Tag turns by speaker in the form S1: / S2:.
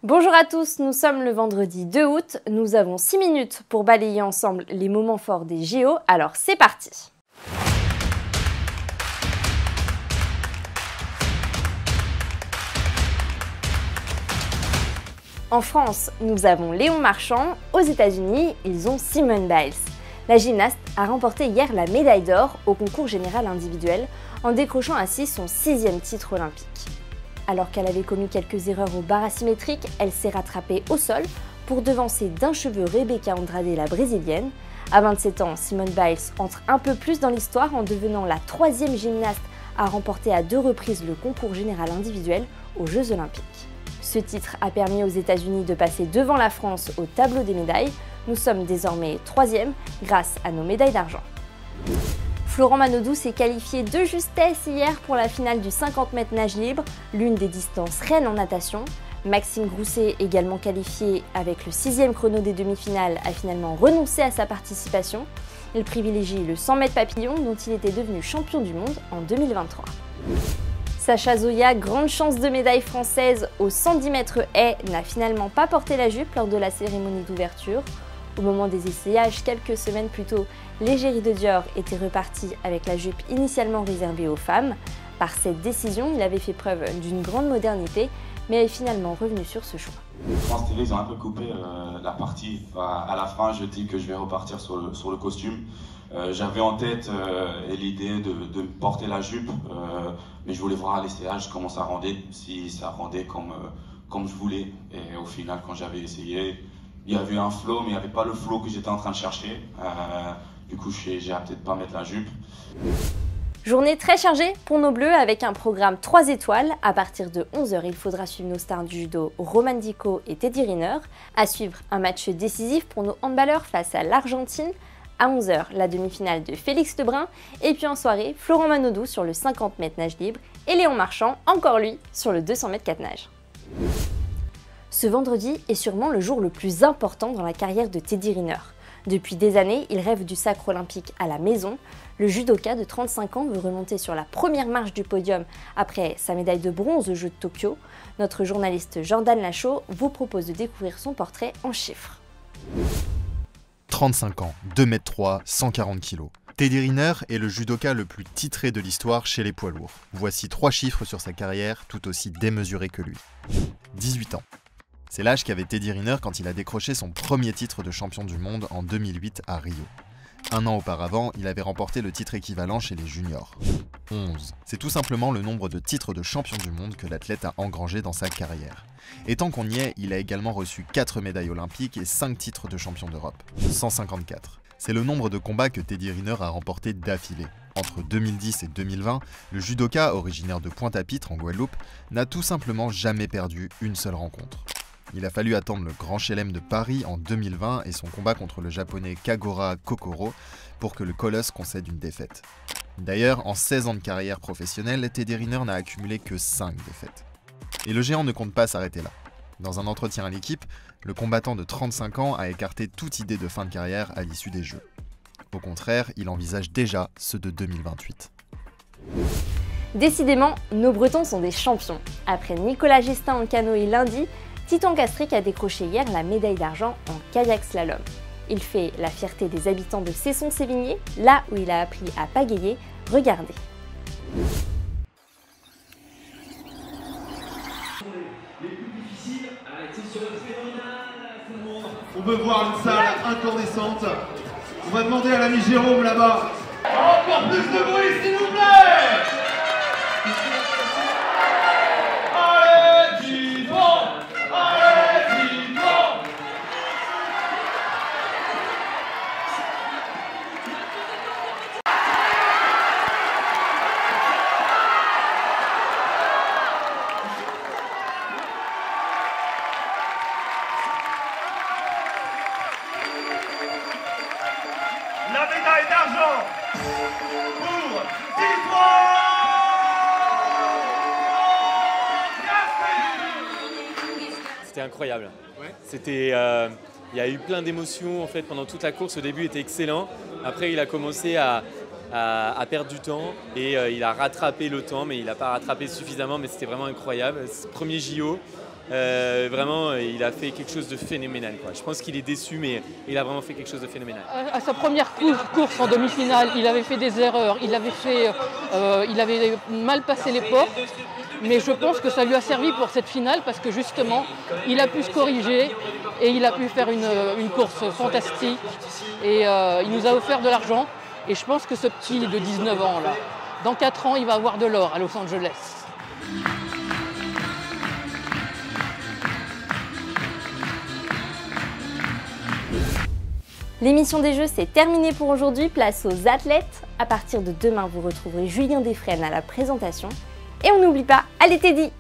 S1: Bonjour à tous, nous sommes le vendredi 2 août. Nous avons 6 minutes pour balayer ensemble les moments forts des JO, alors c'est parti! En France, nous avons Léon Marchand. Aux États-Unis, ils ont Simone Biles. La gymnaste a remporté hier la médaille d'or au concours général individuel en décrochant ainsi son 6e titre olympique. Alors qu'elle avait commis quelques erreurs au bar asymétrique, elle s'est rattrapée au sol pour devancer d'un cheveu Rebecca Andrade, la brésilienne. À 27 ans, Simone Biles entre un peu plus dans l'histoire en devenant la 3e gymnaste à remporter à 2 reprises le concours général individuel aux Jeux olympiques. Ce titre a permis aux États-Unis de passer devant la France au tableau des médailles. Nous sommes désormais 3e grâce à nos médailles d'argent. Florent Manodou s'est qualifié de justesse hier pour la finale du 50 mètres nage libre, l'une des distances reines en natation. Maxime Grousset, également qualifié avec le 6e chrono des demi-finales, a finalement renoncé à sa participation. Il privilégie le 100 mètres papillon dont il était devenu champion du monde en 2023. Sacha Zoya, grande chance de médaille française au 110 mètres haies, n'a finalement pas porté la jupe lors de la cérémonie d'ouverture. Au moment des essayages, quelques semaines plus tôt, l'égérie de Dior était reparti avec la jupe initialement réservée aux femmes. Par cette décision, il avait fait preuve d'une grande modernité, mais est finalement revenu sur ce choix.
S2: France TV, ils ont un peu coupé la partie. À la fin, je dis que je vais repartir sur le costume. J'avais en tête l'idée de porter la jupe, mais je voulais voir à l'essayage comment ça rendait, si ça rendait comme je voulais. Et au final, quand j'avais essayé, il y avait un flow, mais il n'y avait pas le flow que j'étais en train de chercher. Du coup, j'ai opté de ne pas mettre la jupe.
S1: Journée très chargée pour nos Bleus avec un programme 3 étoiles. À partir de 11 h, il faudra suivre nos stars du judo Roman Dico et Teddy Riner. À suivre, un match décisif pour nos handballeurs face à l'Argentine. À 11 h, la demi-finale de Félix Lebrun. Et puis en soirée, Florent Manodou sur le 50 mètres nage libre et Léon Marchand, encore lui, sur le 200 mètres 4 nage. Ce vendredi est sûrement le jour le plus important dans la carrière de Teddy Riner. Depuis des années, il rêve du sacre olympique à la maison. Le judoka de 35 ans veut remonter sur la première marche du podium après sa médaille de bronze aux Jeux de Tokyo. Notre journaliste Jordan Lachaud vous propose de découvrir son portrait en chiffres.
S3: 35 ans, 2,3 m, 140 kg. Teddy Riner est le judoka le plus titré de l'histoire chez les poids lourds. Voici 3 chiffres sur sa carrière, tout aussi démesurés que lui. 18 ans. C'est l'âge qu'avait Teddy Riner quand il a décroché son premier titre de champion du monde en 2008 à Rio. Un an auparavant, il avait remporté le titre équivalent chez les juniors. 11. C'est tout simplement le nombre de titres de champion du monde que l'athlète a engrangé dans sa carrière. Et tant qu'on y est, il a également reçu 4 médailles olympiques et 5 titres de champion d'Europe. 154. C'est le nombre de combats que Teddy Riner a remporté d'affilée. Entre 2010 et 2020, le judoka, originaire de Pointe-à-Pitre en Guadeloupe, n'a tout simplement jamais perdu une seule rencontre. Il a fallu attendre le Grand Chelem de Paris en 2020 et son combat contre le japonais Kagora Kokoro pour que le colosse concède une défaite. D'ailleurs, en 16 ans de carrière professionnelle, Teddy Riner n'a accumulé que 5 défaites. Et le géant ne compte pas s'arrêter là. Dans un entretien à l'équipe, le combattant de 35 ans a écarté toute idée de fin de carrière à l'issue des Jeux. Au contraire, il envisage déjà ceux de 2028.
S1: Décidément, nos Bretons sont des champions. Après Nicolas Gestin en canoë lundi, Titon Castric a décroché hier la médaille d'argent en kayak slalom. Il fait la fierté des habitants de Cesson-Sévigné, là où il a appris à pagayer. Regardez.
S4: On veut voir une salle incandescente. On va demander à l'ami Jérôme là-bas. Encore plus de bruit s'il vous plaît. La médaille d'argent pour
S5: C'était incroyable. Ouais. C'était, il y a eu plein d'émotions en fait pendant toute la course. Au début, il était excellent. Après, il a commencé à perdre du temps et il a rattrapé le temps, mais il n'a pas rattrapé suffisamment. Mais c'était vraiment incroyable. Premier JO. Vraiment, il a fait quelque chose de phénoménal, quoi. Je pense qu'il est déçu, mais il a vraiment fait quelque chose de phénoménal.
S6: À sa première course en demi-finale, il avait fait des erreurs, il avait mal passé les portes, mais je pense que ça lui a servi pour cette finale parce que justement, il a pu se corriger et il a pu faire une course fantastique et il nous a offert de l'argent. Et je pense que ce petit de 19 ans, là, dans 4 ans, il va avoir de l'or à Los Angeles.
S1: L'émission des Jeux, c'est terminé pour aujourd'hui. Place aux athlètes. À partir de demain, vous retrouverez Julien Desfresnes à la présentation. Et on n'oublie pas, allez Teddy!